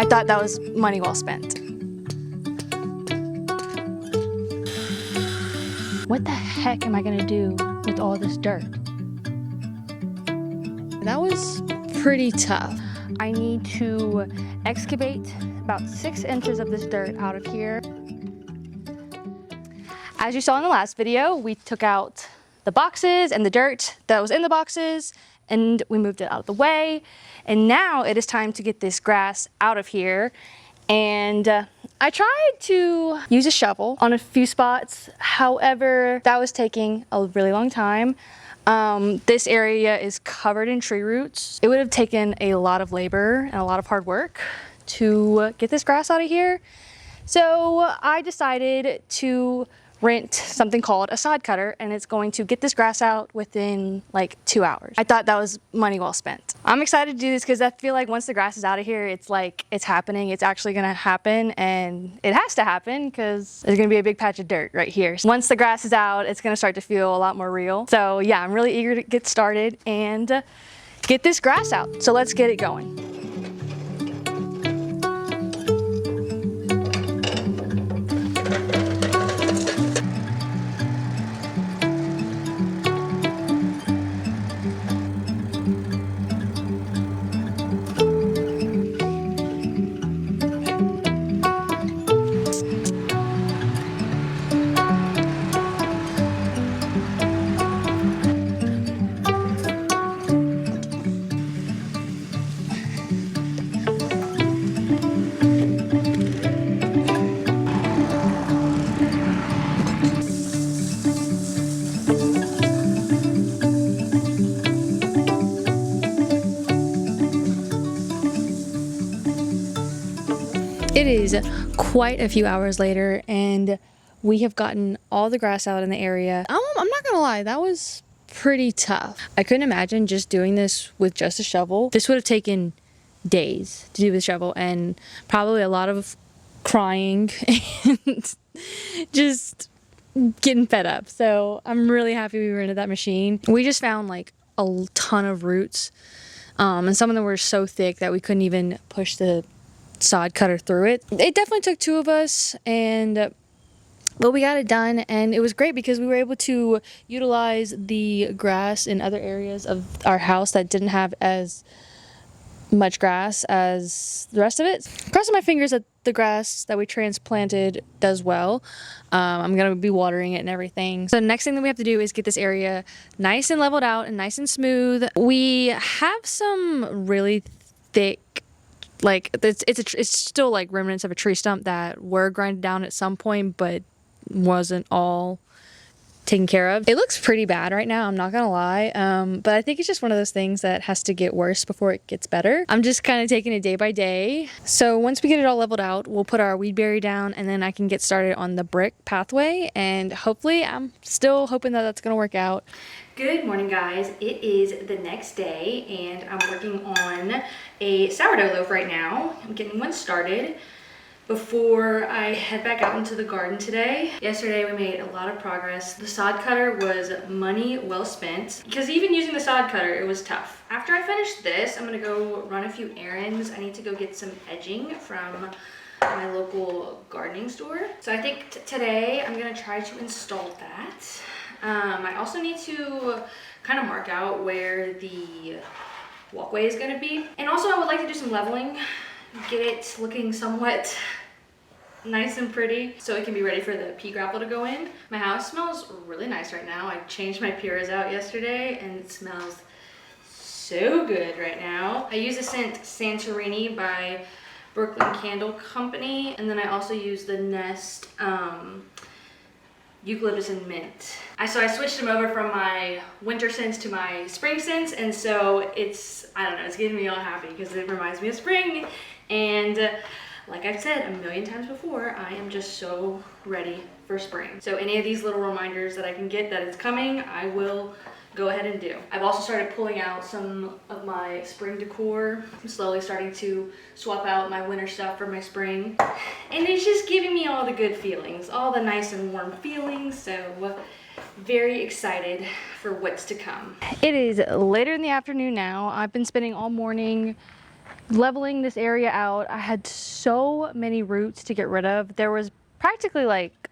I thought that was money well spent. What the heck am I gonna do with all this dirt? That was pretty tough. I need to excavate about 6 inches of this dirt out of here. As you saw in the last video, we took out the boxes and the dirt that was in the boxes and we moved it out of the way. And now it is time to get this grass out of here. And I tried to use a shovel on a few spots. However, that was taking a really long time. This area is covered in tree roots. It would have taken a lot of labor and a lot of hard work to get this grass out of here. So I decided to rent something called a sod cutter, and it's going to get this grass out within like 2 hours. I thought that was money well spent. I'm excited to do this because I feel like once the grass is out of here, it's like it's happening. It's actually gonna happen, and it has to happen because there's gonna be a big patch of dirt right here. Once the grass is out, it's gonna start to feel a lot more real. So yeah, I'm really eager to get started and get this grass out. So let's get it going. It is quite a few hours later and we have gotten all the grass out in the area. I'm not gonna lie, that was pretty tough. I couldn't imagine just doing this with just a shovel. This would have taken days to do with a shovel and probably a lot of crying and just getting fed up. So I'm really happy we rented that machine. We just found like a ton of roots and some of them were so thick that we couldn't even push the sod cutter through it. It definitely took 2 of us, and but we got it done, and it was great because we were able to utilize the grass in other areas of our house that didn't have as much grass as the rest of it. Crossing my fingers that the grass that we transplanted does well. I'm gonna be watering it and everything. So the next thing that we have to do is get this area nice and leveled out and nice and smooth. We have some really thick, like it's still like remnants of a tree stump that were grinded down at some point but wasn't all taken care of. It looks pretty bad right now, I'm not gonna lie, but I think it's just one of those things that has to get worse before it gets better. I'm just kind of taking it day by day. So once we get it all leveled out, we'll put our weed berry down and then I can get started on the brick pathway, and hopefully, I'm still hoping that that's gonna work out. Good morning, guys. It is the next day and I'm working on a sourdough loaf right now. I'm getting one started before I head back out into the garden today. Yesterday we made a lot of progress. The sod cutter was money well spent because even using the sod cutter, it was tough. After I finish this, I'm gonna go run a few errands. I need to go get some edging from my local gardening store. So I think today I'm gonna try to install that. I also need to kind of mark out where the walkway is going to be. And also I would like to do some leveling, get it looking somewhat nice and pretty so it can be ready for the pea gravel to go in. My house smells really nice right now. I changed my puras out yesterday and it smells so good right now. I use the scent Santorini by Brooklyn Candle Company, and then I also use the Nest eucalyptus and mint. So I switched them over from my winter scents to my spring scents, and so it's, I don't know, it's getting me all happy because it reminds me of spring. And like I've said a million times before, I am just so ready for spring. So any of these little reminders that I can get that it's coming, I will go ahead and do. I've also started pulling out some of my spring decor. I'm slowly starting to swap out my winter stuff for my spring. And it's just giving me all the good feelings, all the nice and warm feelings. So very excited for what's to come. It is later in the afternoon now. I've been spending all morning leveling this area out, I had so many roots to get rid of. There was practically like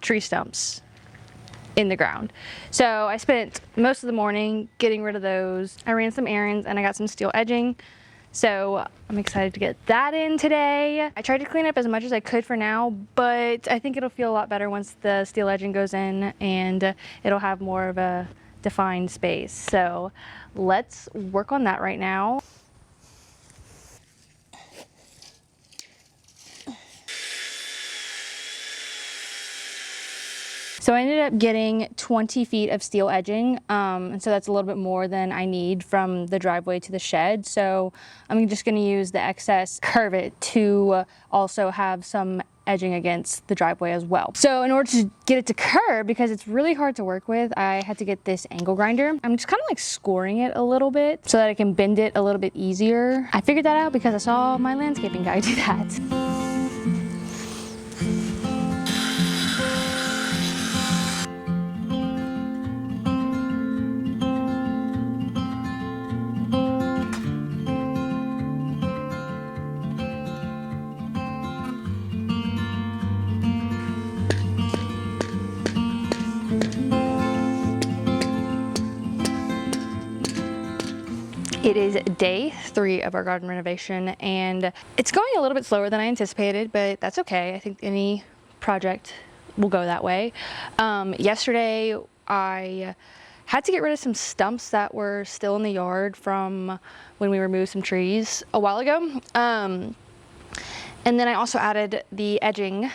tree stumps in the ground. So I spent most of the morning getting rid of those. I ran some errands and I got some steel edging. So I'm excited to get that in today. I tried to clean up as much as I could for now, but I think it'll feel a lot better once the steel edging goes in and it'll have more of a defined space. So let's work on that right now. So I ended up getting 20 feet of steel edging, and so that's a little bit more than I need from the driveway to the shed. So I'm just going to use the excess, curve it to also have some edging against the driveway as well. So in order to get it to curve, because it's really hard to work with, I had to get this angle grinder. I'm just kind of like scoring it a little bit so that I can bend it a little bit easier. I figured that out because I saw my landscaping guy do that. It is day 3 of our garden renovation, and it's going a little bit slower than I anticipated, but that's okay. I think any project will go that way. Yesterday, I had to get rid of some stumps that were still in the yard from when we removed some trees a while ago. And then I also added the edging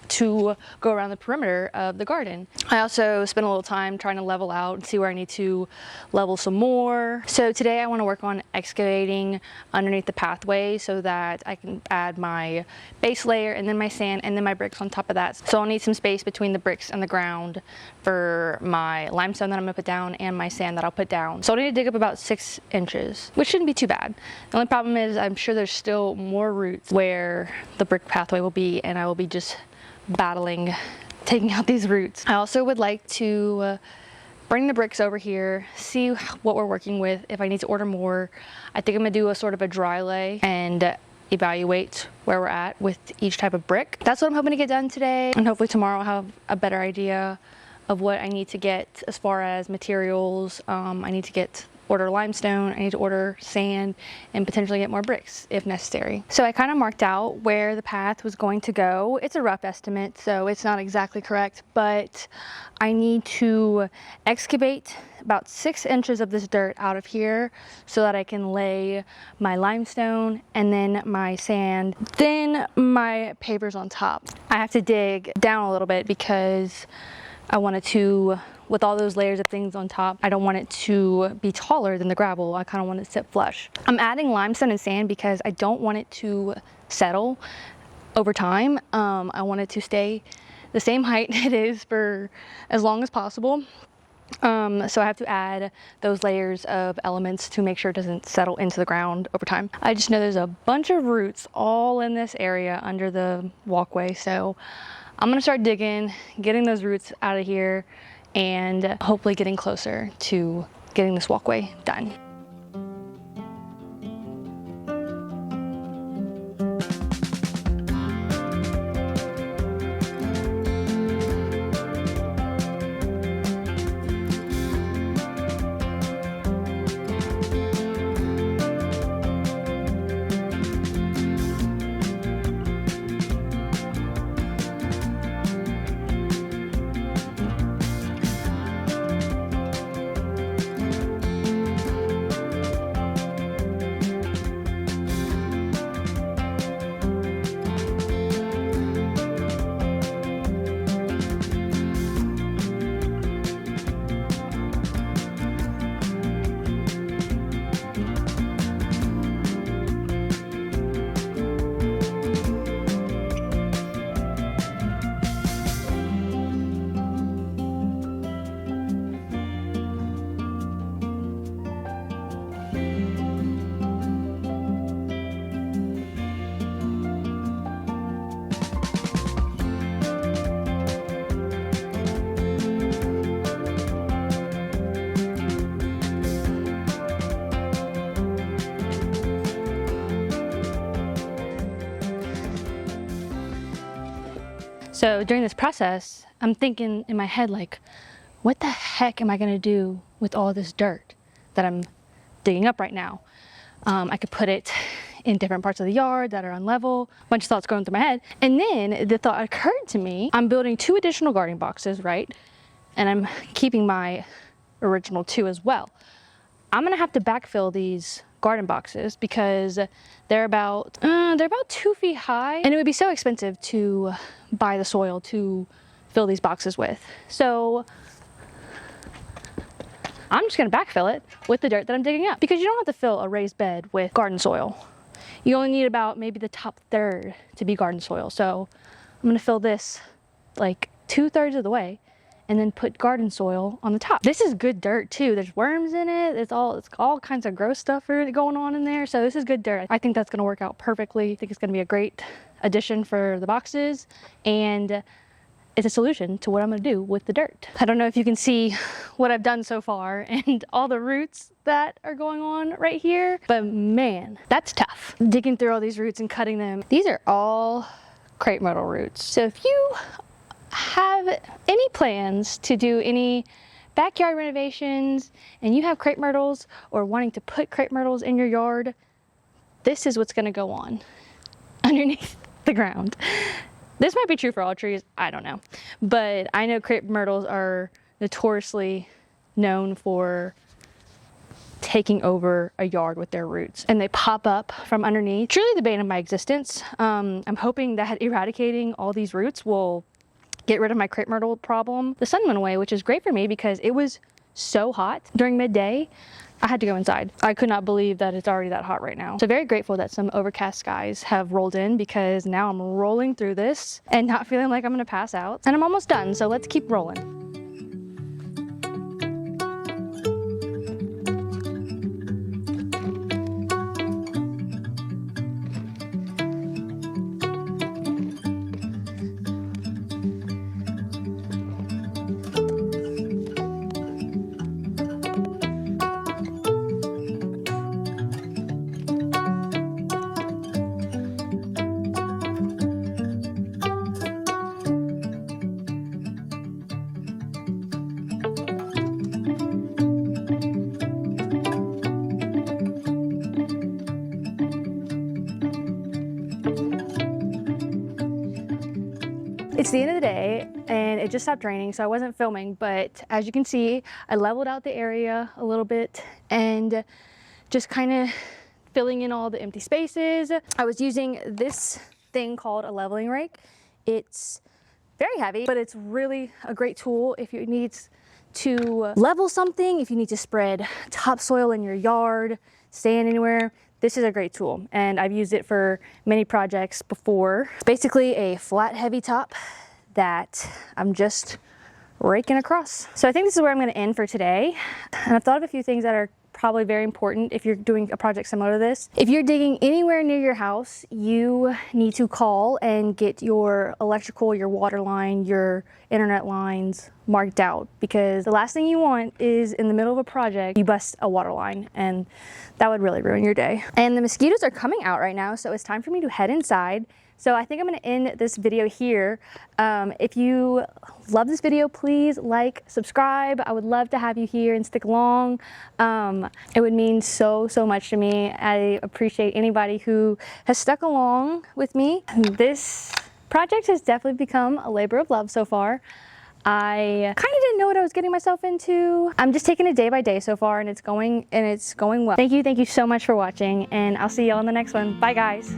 to go around the perimeter of the garden. I also spent a little time trying to level out and see where I need to level some more. So today I want to work on excavating underneath the pathway so that I can add my base layer and then my sand and then my bricks on top of that. So I'll need some space between the bricks and the ground for my limestone that I'm gonna put down and my sand that I'll put down. So I'll need to dig up about 6 inches, which shouldn't be too bad. The only problem is I'm sure there's still more roots where the brick pathway will be, and I will be just battling taking out these roots. I also would like to bring the bricks over here, see what we're working with, if I need to order more. I think I'm gonna do a sort of a dry lay and evaluate where we're at with each type of brick. That's what I'm hoping to get done today, and hopefully tomorrow I'll have a better idea of what I need to get as far as materials. I need to order limestone, I need to order sand, and potentially get more bricks if necessary. So I kind of marked out where the path was going to go. It's a rough estimate, so it's not exactly correct, but I need to excavate about 6 inches of this dirt out of here so that I can lay my limestone and then my sand, then my pavers on top. I have to dig down a little bit because I wanted to, with all those layers of things on top, I don't want it to be taller than the gravel. I kind of want it to sit flush. I'm adding limestone and sand because I don't want it to settle over time. I want it to stay the same height it is for as long as possible. So I have to add those layers of elements to make sure it doesn't settle into the ground over time. I just know there's a bunch of roots all in this area under the walkway, so I'm gonna start digging, getting those roots out of here, and hopefully getting closer to getting this walkway done. So during this process, I'm thinking in my head, like, what the heck am I gonna do with all this dirt that I'm digging up right now? I could put it in different parts of the yard that are unlevel. A bunch of thoughts going through my head. And then the thought occurred to me, I'm building 2 additional gardening boxes, right? And I'm keeping my original 2 as well. I'm gonna have to backfill these garden boxes because they're about 2 feet high, and it would be so expensive to buy the soil to fill these boxes with. So I'm just gonna backfill it with the dirt that I'm digging up, because you don't have to fill a raised bed with garden soil. You only need about maybe the top third to be garden soil. So I'm gonna fill this like 2/3 of the way and then put garden soil on the top. This is good dirt too. There's worms in it. It's all kinds of gross stuff going on in there. So this is good dirt. I think that's gonna work out perfectly. I think it's gonna be a great addition for the boxes, and it's a solution to what I'm gonna do with the dirt. I don't know if you can see what I've done so far and all the roots that are going on right here, but man, that's tough. Digging through all these roots and cutting them. These are all crepe myrtle roots. So if you have any plans to do any backyard renovations and you have crepe myrtles or wanting to put crepe myrtles in your yard, this is what's gonna go on underneath the ground. This might be true for all trees, I don't know. But I know crepe myrtles are notoriously known for taking over a yard with their roots, and they pop up from underneath. Truly the bane of my existence. I'm hoping that eradicating all these roots will get rid of my crepe myrtle problem. The sun went away, which is great for me because it was so hot during midday. I had to go inside. I could not believe that it's already that hot right now. So very grateful that some overcast skies have rolled in, because now I'm rolling through this and not feeling like I'm gonna pass out. And I'm almost done, so let's keep rolling. It's the end of the day and it just stopped raining, so I wasn't filming, but as you can see, I leveled out the area a little bit and just kind of filling in all the empty spaces. I was using this thing called a leveling rake. It's very heavy, but it's really a great tool if you need to level something, if you need to spread topsoil in your yard, sand anywhere. This is a great tool, and I've used it for many projects before. It's basically a flat, heavy top that I'm just raking across. So I think this is where I'm gonna end for today. And I've thought of a few things that are probably very important if you're doing a project similar to this. If you're digging anywhere near your house, you need to call and get your electrical, your water line, your internet lines marked out, because the last thing you want is in the middle of a project, you bust a water line, and that would really ruin your day. And the mosquitoes are coming out right now, so it's time for me to head inside. So I think I'm gonna end this video here. If you love this video, please like, subscribe. I would love to have you here and stick along. It would mean so much to me. I appreciate anybody who has stuck along with me. This project has definitely become a labor of love so far. I kind of didn't know what I was getting myself into. I'm just taking it day by day so far, and it's going well. Thank you so much for watching, and I'll see y'all in the next one. Bye guys.